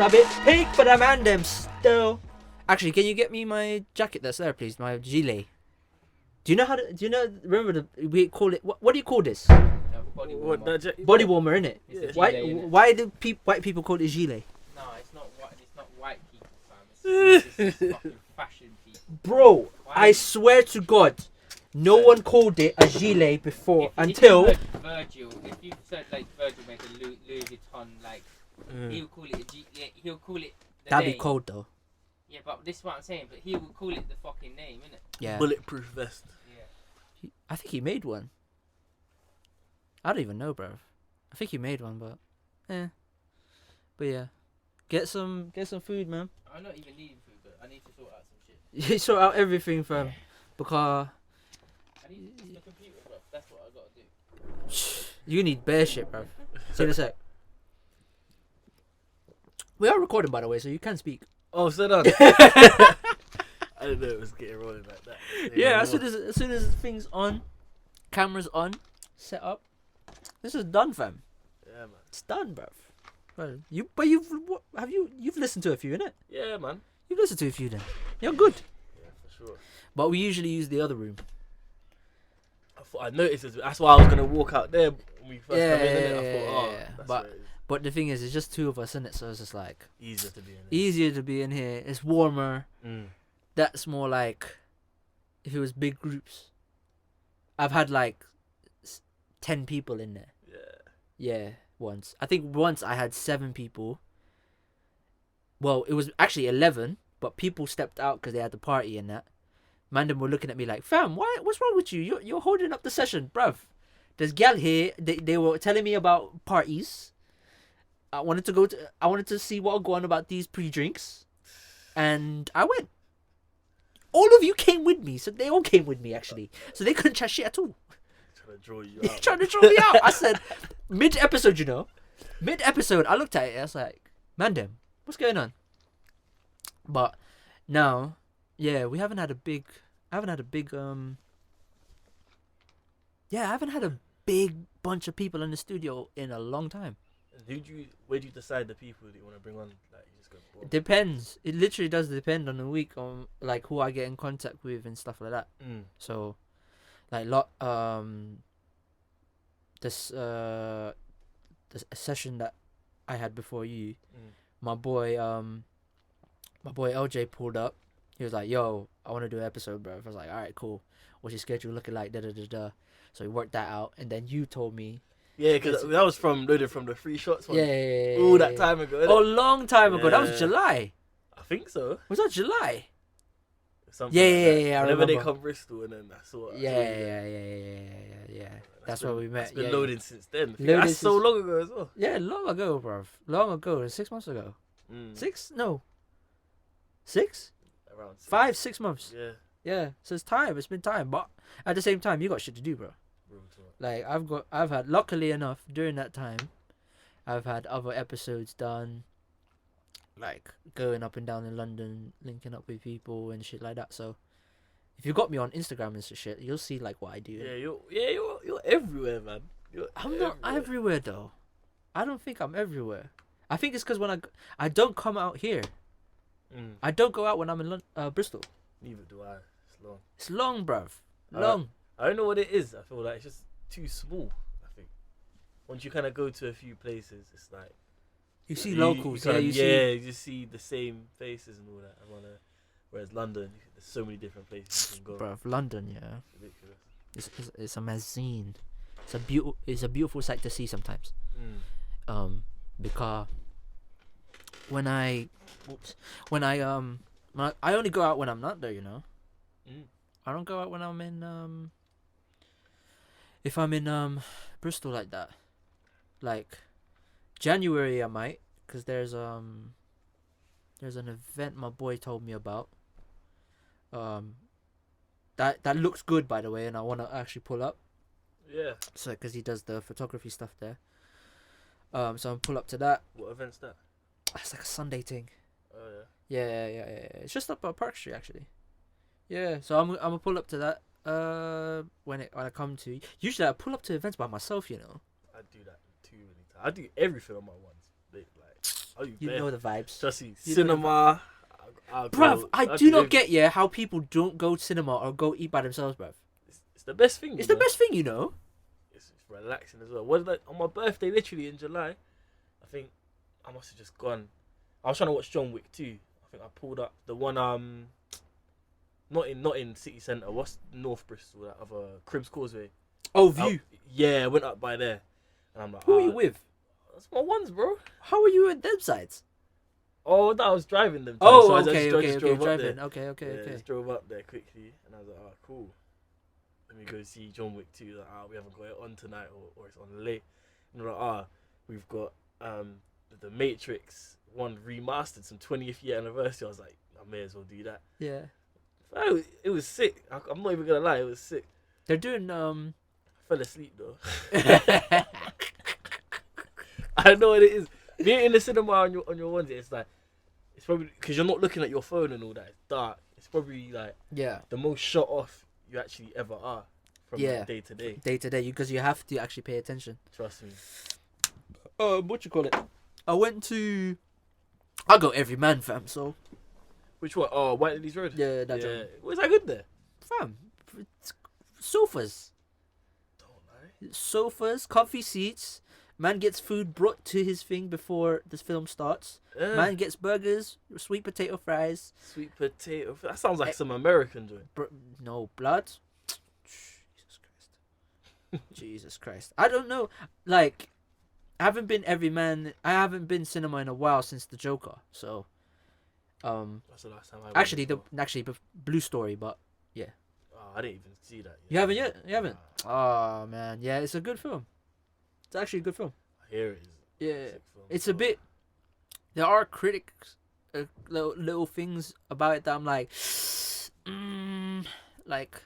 It's a bit pink, but I'm on them still. Actually, can you get me my jacket that's there, please? My gilet. Do you know how to? Do you know? Remember we call it. What do you call this? Body warmer. Body warmer, innit? Yeah. Why do white people call it gilet? No, it's not white. It's not white people, fam. It's fucking fashion people. Bro, I swear to God, no one called it a gilet before until. If you said like Virgil made a Louis Vuitton, like he'll call it a gilet. He'll call it. That'd be cold though. Yeah, but this is what I'm saying. But he will call it the fucking name, innit? Yeah. Bulletproof vest. Yeah. I think he made one. I don't even know, bro. I think he made one, but but yeah, get some food, man. I'm not even needing food, but I need to sort out some shit. You sort out everything, fam, because I need to use the computer, bro. That's what I gotta do. you need bare shit, bro. See you in a sec. We are recording, by the way, so you can speak. Oh, sit down. I didn't know it was getting rolling like that. Yeah, as soon as things on, cameras on, set up, this is done, fam. Yeah, man. It's done, bruv. You've listened to a few, innit? Yeah, man. You've listened to a few then. You're good. Yeah, for sure. But we usually use the other room. I noticed it. That's why I was gonna walk out there when we first come in. Innit? I thought, that's but where it is. But the thing is, it's just two of us in it, so it's just like Easier to be in there. easier to be in here. It's warmer. Mm. That's more like if it was big groups. I've had like 10 people in there. Yeah, once. I think once I had 7 people. Well, it was actually 11, but people stepped out because they had the party and that. Mandem were looking at me like, fam, what's wrong with you? You're holding up the session, bruv. There's gal here. They were telling me about parties. I wanted to see what would go on about these pre-drinks, and I went. All of you came with me, so they all came with me actually. So they couldn't chat shit at all. Trying to draw you out. Trying to draw me out. I said, mid-episode, I looked at it. I was like, Mandem, what's going on? But now, yeah, I haven't had a big bunch of people in the studio in a long time. Where do you decide the people that you want to bring on? Like, you just go. It depends. It literally does depend on the week, on like who I get in contact with and stuff like that. So, like this session that I had before you, my boy LJ pulled up. He was like, "Yo, I want to do an episode, bro." I was like, "All right, cool. What's your schedule looking like?" Da da da da. So we worked that out, and then you told me. Yeah, because that was loaded from the free shots one. Yeah. All that time ago. Oh, long time ago. That was July. I think so. Was that July? Something Yeah. Whenever they come Bristol, and then that's all. Yeah. That's where we met. It's been loaded since then. Loaded That's so long ago as well. Yeah, long ago, bruv. Long ago. 6 months ago. 6? No. 6? Around 6. 5, 6 months. Yeah. Yeah. So it's time. It's been time. But at the same time, you got shit to do, bro. Like I've had, luckily enough, during that time, I've had other episodes done, like going up and down in London, linking up with people and shit like that. So if you got me on Instagram and shit, you'll see like what I do. Yeah, you're everywhere, man. I'm not everywhere though. I don't think I'm everywhere. I think it's because when I don't come out here. I don't go out when I'm in Bristol. Neither do I. It's long. It's long, bruv. Long. I don't know what it is. I feel like it's just too small. I think once you kind of go to a few places, it's like you see locals. You just see the same faces and all that. Whereas London, there's so many different places you can go. Bruv, London, yeah. Ridiculous. It's amazing. It's a beautiful sight to see sometimes. Because when I only go out when I'm not there, I don't go out when I'm in if I'm in Bristol like that. Like January I might, because there's an event my boy told me about. That looks good, by the way, and I want to actually pull up. Yeah. So because he does the photography stuff there. So I'm pull up to that. What event's that? It's like a Sunday thing. Oh yeah. Yeah. It's just up Park Street actually. Yeah. So I'm gonna pull up to that. When I come to, usually I pull up to events by myself. I do that too many times. I do everything on my ones. Like Oh, you You bet. know the vibes. Trust me, You know the cinema. Bruv, I do not get how people don't go to cinema or go eat by themselves, bruv. It's the best thing. It's the best thing, you know. It's relaxing as well. What like on my birthday, literally in July, I think I must have just gone. I was trying to watch John Wick 2. I think I pulled up the one not in city centre. What's North Bristol? That other Cribs Causeway. Oh, View. Yeah, I went up by there, and I'm like, Who are you with? That's my ones, bro. How are you at them sides? Oh, no, I was driving them. Oh, so I okay, just drove up there. driving. Okay. Just drove up there quickly, and I was like, oh, cool. Let me go see John Wick 2. Like, we haven't got it on tonight, or it's on late. And they're like, we've got the Matrix one remastered, some 20th year anniversary. I was like, I may as well do that. Yeah. It was sick. I'm not even gonna lie, it was sick. They're doing I fell asleep though. I know what it is. Being in the cinema on your onesie, it's like, it's probably because you're not looking at your phone and all that. It's dark. It's probably like yeah. the most shut off you actually ever are from day to day. Day to day, because you have to actually pay attention. Trust me. What you call it? I go every man, fam. So Which one? Oh, White Ladies Road. yeah, that joint. Was that good there? Fam, it's sofas, comfy seats. Man gets food brought to his thing before this film starts. Yeah. Man gets burgers, sweet potato fries. Sweet potato. That sounds like some American joint. No blood. Jesus Christ. Jesus Christ. I don't know. Like, I haven't been cinema in a while since the Joker. So, That's the last time I went. actually, Blue Story, but yeah. Oh, I didn't even see that yet. You haven't yet? You haven't? Oh man, yeah, it's a good film. It's actually a good film. I hear it is. Yeah, Sick film. it's a bit. There are critics, little things about it that I'm like, like,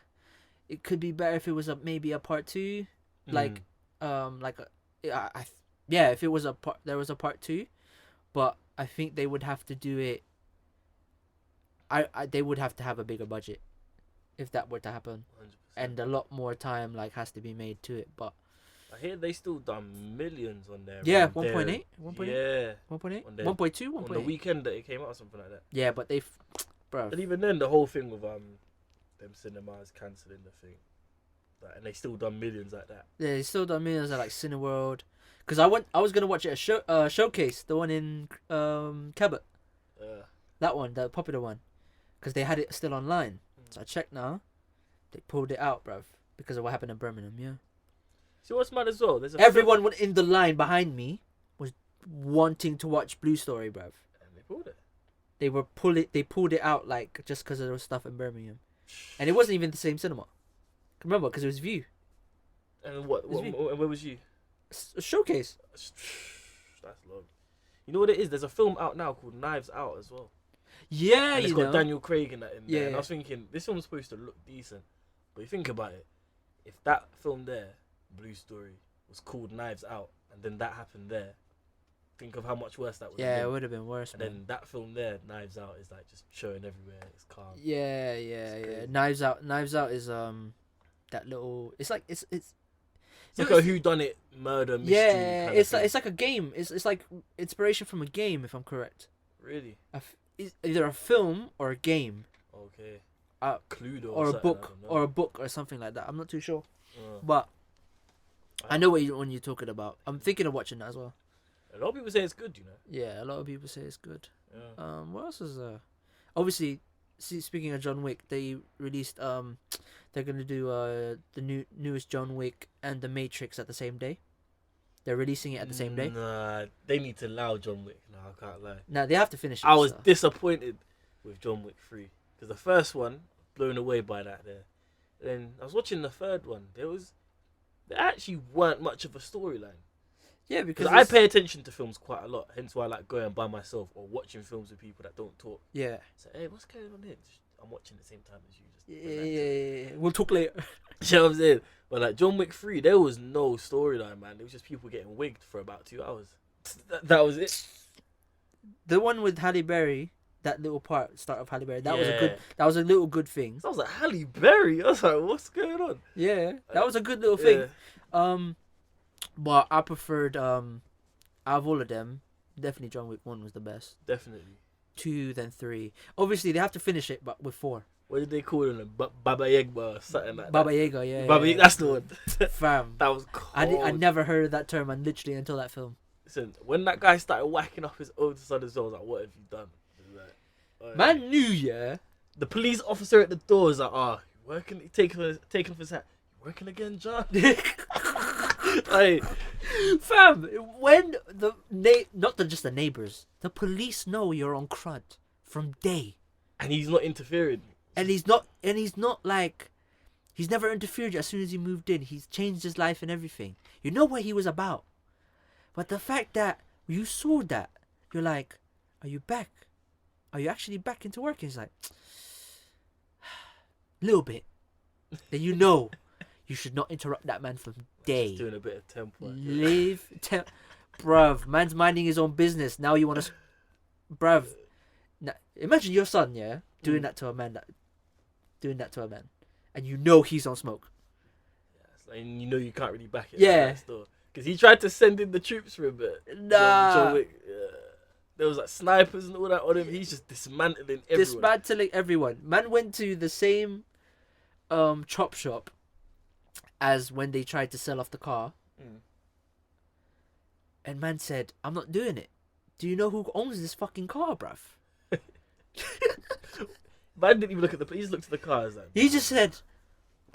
it could be better if it was maybe a part 2, like, if it was there was a part 2, but I think they would have to do it. They would have to have a bigger budget, if that were to happen, 100%. and a lot more time has to be made to it, but. I hear they still done millions on there. Yeah, bro. 1.8? Yeah. 1.8? On the- 1.2? On 1.8? the weekend that it came out or something like that. Yeah, but bro. And even then, the whole thing with them cinemas cancelling the thing. Like, and they still done millions like that. Yeah, they still done millions at Cineworld. Because I was gonna watch it at Showcase, the one in Cabot. That one, the popular one. Because they had it still online. So I checked now. They pulled it out, bruv. Because of what happened in Birmingham, yeah. See what's mad as well? There's Everyone in the line behind me was wanting to watch Blue Story, bruv. And they pulled it. They pulled it out just because of the stuff in Birmingham. And it wasn't even the same cinema. Remember, because it was View. And where was you? A Showcase. That's long. You know what it is? There's a film out now called Knives Out as well. Yeah, and it's got Daniel Craig in that in there. Yeah. And I was thinking, this film's supposed to look decent. But you think about it, if that film there, Blue Story, was called Knives Out, and then that happened there, think of how much worse that would have been. Yeah, it would have been worse, And man. then that film there, Knives Out, is like just showing everywhere. It's calm. Yeah. crazy. Knives Out is that little. It's like it's. It's like a whodunit murder mystery. Yeah, kind of thing. it's like a game. It's like inspiration from a game, if I'm correct. Really? It's either a film or a game. Okay. Cluedo Or a something, book, I don't know. or a book or something like that. I'm not too sure, Uh, but I know what you're talking about. I'm thinking of watching that as well. a lot of people say it's good, you know. Yeah, a lot of people say it's good. Yeah. What else is there? Obviously, speaking of John Wick, they released they're gonna do the newest John Wick and the Matrix at the same day. They're releasing it at the same day. Nah, they need to allow John Wick. No, I can't lie. Now they have to finish it. I was so. disappointed with John Wick 3 because the first one, blown away by that there. Then I was watching the third one. There actually weren't much of a storyline. Yeah, because I pay attention to films quite a lot. Hence why I like going by myself or watching films with people that don't talk. Yeah. So hey, what's going on here? I'm watching at the same time as you. Just Yeah. We'll talk later. You know what I'm saying? But like John Wick 3, there was no storyline, man. It was just people getting wigged for about 2 hours. That was it. The one with Halle Berry, that little start of Halle Berry, that was a Yeah. good. That was a little good thing. I was like, Halle Berry? I was like, what's going on? Yeah, that was a good little thing. Yeah. But I preferred out of all of them, Definitely John Wick 1 was the best. Definitely. 2, then 3. Obviously, they have to finish it, but with 4. What did they call him? Baba Yaga or something like Baba that. Yaga, yeah. Baba Yaga, that's the one. Fam. That was cold. I never heard of that term, and literally until that film. Listen, when that guy started whacking off his own son as well, I was like, what have you done? Like, Man knew, yeah. The police officer at the door is like, you working? Taking off his hat. You working again, John? Like, fam, when just the neighbors, the police know you're on crud from day. And he's not interfering. And he's not like, he's never interfered as soon as he moved in. He's changed his life and everything. You know what he was about. But the fact that you saw that, you're like, are you back? Are you actually back into work? And he's like, little bit. Then you know, you should not interrupt that man from day. Just doing a bit of tempo. Bruv, man's minding his own business. Now you want to, bruv. Now, imagine your son, yeah, doing that to a man, and you know he's on smoke. Yeah, and you know you can't really back it. Yeah. Because he tried to send in the troops for a bit. Nah. John Wick, there was like snipers and all that on him. He's just dismantling everyone. Man went to the same chop shop as when they tried to sell off the car. And man said, I'm not doing it. Do you know who owns this fucking car, bruv? Man didn't even look at the... He just looked at the car. Like, he just said,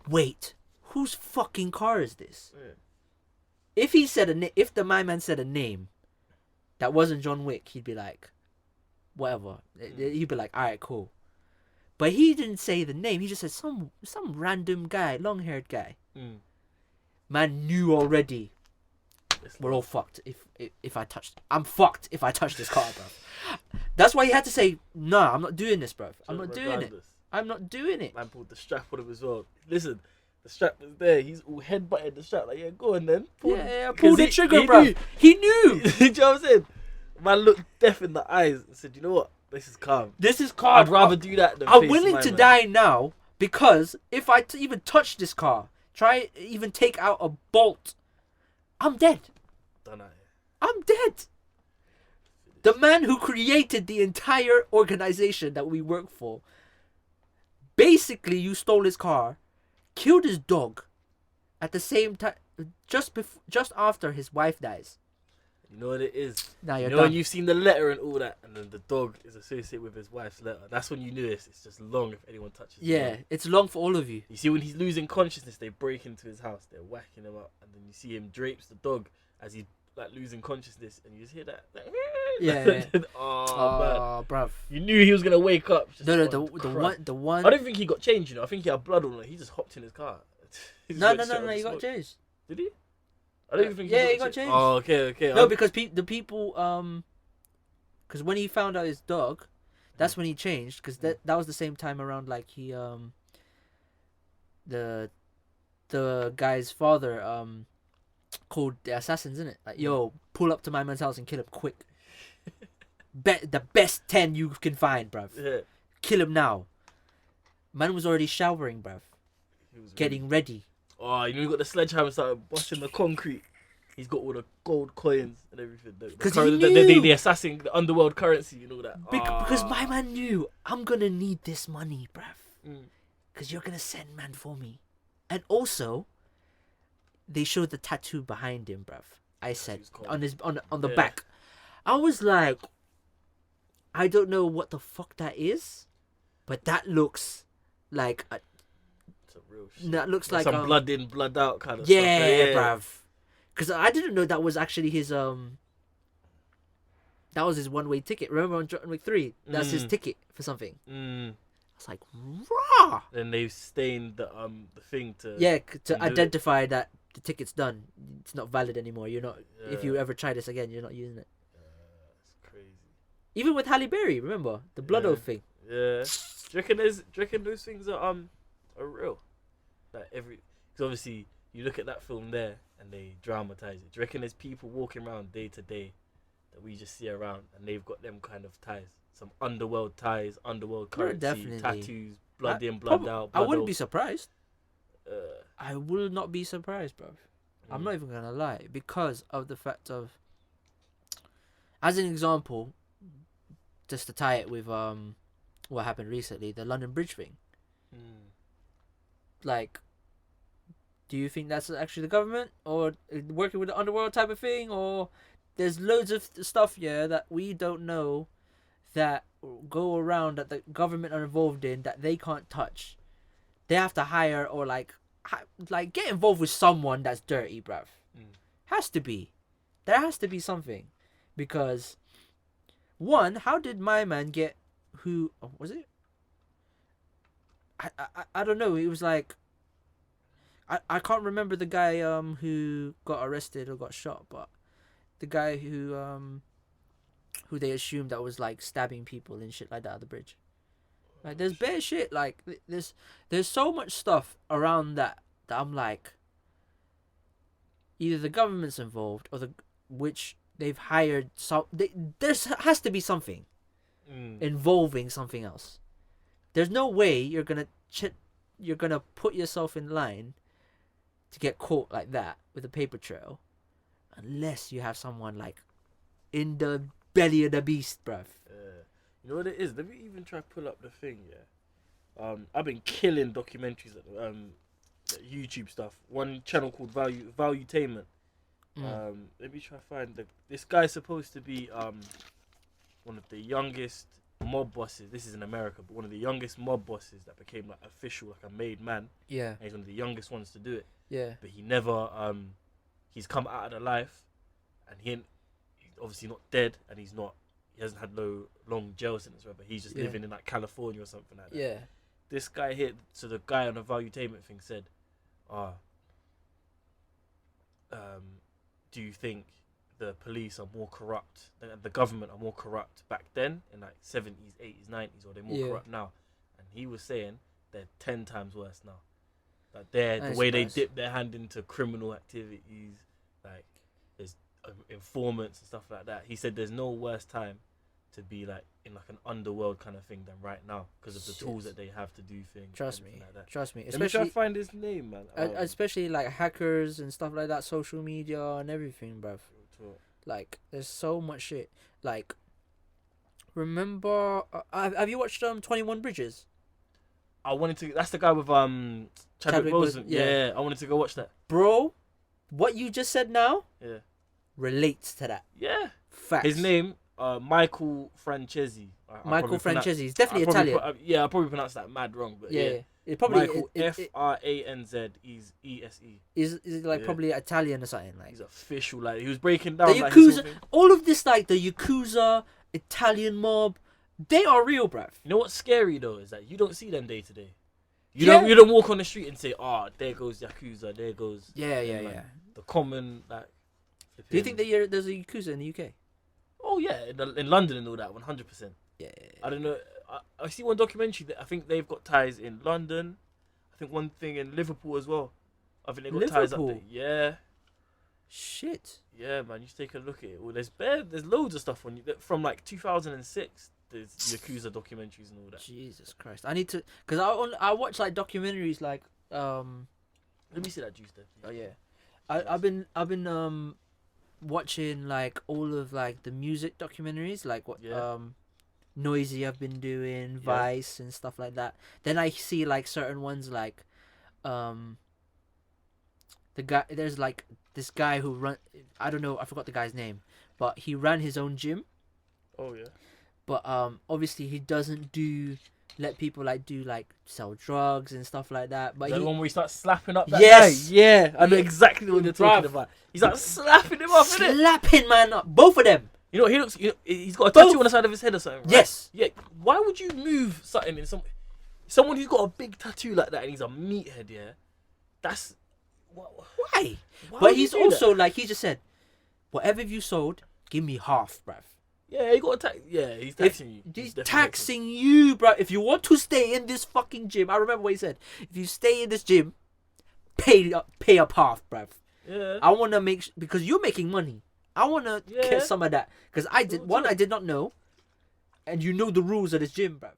wait, whose fucking car is this? Yeah. If the my man said a name that wasn't John Wick, he'd be like, whatever. He'd be like, alright, cool. But he didn't say the name. He just said some random guy, long-haired guy. Man knew already. We're all fucked. If I touched, I'm fucked if I touch this car, bro. That's why he had to say, nah, I'm not doing this, bro. I'm not doing it. I'm not doing it. Man pulled the strap on him as well. Listen, the strap was there. He's all headbutting the strap. Like, yeah, go on then. Pull the trigger, bro. He knew. Do you know what I'm saying? Man looked deaf in the eyes and said, you know what? This is calm. I'd rather do that than I'm willing to die now because if I even touch this car, try even take out a bolt, I'm dead. Done out. I'm dead. The man who created the entire organization that we work for, basically you stole his car, killed his dog, at the same time, just after his wife dies. You know what it is? Now you're done. When you've seen the letter and all that, and then the dog is associated with his wife's letter. That's when you knew this. It's just long if anyone touches. Yeah, it's long for all of you. You see, when he's losing consciousness, they break into his house. They're whacking him up, and then you see him drapes the dog as he's like losing consciousness, and you just hear that. Like, yeah. Oh, man, bruv. You knew he was gonna wake up. No, the one. I don't think he got changed. You know, I think he had blood on him. He just hopped in his car. No. He got changed. Did he? I don't even think he got changed. Oh, okay. No, because the people, because when he found out his dog, that's when he changed. Because that was the same time around, like he, the guy's father, called the assassins, isn't it? Like, yo, pull up to my man's house and kill him quick. Bet the best 10 you can find, bruv. Yeah. Kill him now. Man was already showering, bruv. He was getting ready. Oh, you know, he got the sledgehammer, started busting the concrete. He's got all the gold coins and everything. Because he knew. The assassin, the underworld currency and all that. Because my man knew, I'm going to need this money, bruv. Because you're going to send man for me. And also, they showed the tattoo behind him, bruv. I said, on the back. I was like, I don't know what the fuck that is, but that looks like real shit. That looks like some blood in, blood out kind of stuff. Yeah, bruv. Because I didn't know that was actually his that was his one-way ticket. Remember on John Wick 3? That's his ticket for something. I was like, raw. Then they stained the thing to to identify that the ticket's done. It's not valid anymore. You're not. If you ever try this again, you're not using it. That's crazy. Even with Halle Berry, remember the blood oath thing. Yeah. Do you reckon those things are real? Like because obviously you look at that film there and they dramatize it. Do you reckon there's people walking around day to day that we just see around and they've got them kind of ties, some underworld ties, underworld currency, tattoos, blood in, blood out. I wouldn't be surprised. I will not be surprised, bro. I'm not even gonna lie, because of the fact of, As an example, just to tie it with what happened recently, the London Bridge thing. Like, do you think that's actually the government or working with the underworld type of thing, or there's loads of stuff that we don't know that go around that the government are involved in that they can't touch. They have to hire or like get involved with someone that's dirty, bruv. Has to be. There has to be something, because one, how did my man get? Who was it? I don't know. It was like I can't remember the guy who got arrested or got shot, but the guy who they assumed that was like stabbing people and shit like that at the bridge. Like there's bare shit. Like there's so much stuff around that I'm like, either the government's involved or which they've hired there has to be something involving something else. There's no way you're gonna put yourself in line to get caught like that with a paper trail, unless you have someone like in the belly of the beast, bruv. You know what it is? Let me even try to pull up the thing. I've been killing documentaries at YouTube stuff. One channel called Valuetainment. Let me try to find this guy's supposed to be one of the youngest mob bosses. This is in America, but one of the youngest mob bosses that became like official, like a made man. Yeah. And he's one of the youngest ones to do it. Yeah. But he never he's come out of the life, and he's obviously not dead, and he hasn't had no long jail sentence, but he's just living in like California or something like that. Yeah. This guy here, so the guy on the Valuetainment thing said, do you think the police are more corrupt, the government are more corrupt back then in like 70s, 80s, 90s, or they're more corrupt now? And he was saying they're 10 times worse now. Like the way they dip their hand into criminal activities, like there's informants and stuff like that. He said there's no worse time to be like in like an underworld kind of thing than right now, because of the tools that they have to do things. Trust me. Especially, let me try to find his name, man. Especially like hackers and stuff like that, social media and everything, bruv. Like there's so much shit. Like, remember? Have you watched 21 Bridges? I wanted to. That's the guy with Chadwick Boseman. Yeah, I wanted to go watch that. Bro, what you just said now? Yeah. Relates to that. Yeah. Facts. His name, Michael Francesi. Michael Francesi. He's definitely Italian. I probably pronounced that mad wrong, but yeah. It probably Michael Franz ESE. Is like probably Italian or something like. He's official. Like he was breaking down the like Yakuza. All of this, like the Yakuza, Italian mob, they are real, bruv. You know what's scary though is that you don't see them day to day. You don't walk on the street and say, there goes Yakuza, there goes. Yeah. The common like. Do you think that there's a Yakuza in the UK? Oh yeah, in London and all that, 100%. Yeah. I don't know. I see one documentary that I think they've got ties in London. I think one thing in Liverpool as well. I think they've got ties up there. Yeah. Shit. Yeah, man. You should take a look at it. Well, there's loads of stuff on you from like 2006. There's Yakuza documentaries and all that. Jesus Christ. I need to, because I watch like documentaries like Let me see that juice there. Oh yeah. I've been watching like all of like the music documentaries, like what Noisy I've been doing, Vice and stuff like that. Then I see like certain ones like there's like this guy who I don't know, I forgot the guy's name, but he ran his own gym. Oh yeah. But obviously he doesn't let people sell drugs and stuff like that. But the one where he starts slapping up that guy? Yeah, I know exactly what you're talking about. He's like slapping him up, innit? Slapping man up, both of them. You know, he's got a tattoo on the side of his head or something, right? Yes. Yeah. Why would you move something in someone who's got a big tattoo like that and he's a meathead, yeah? That's... Why but he's also, like he just said, whatever you sold, give me half, bruv. Yeah, he got he's taxing you. He's taxing you, bruv. If you want to stay in this fucking gym, I remember what he said. If you stay in this gym, pay up half, bruv. Yeah. I want to because you're making money. I want to get some of that. Because I did not know. And you know the rules of this gym, bruv.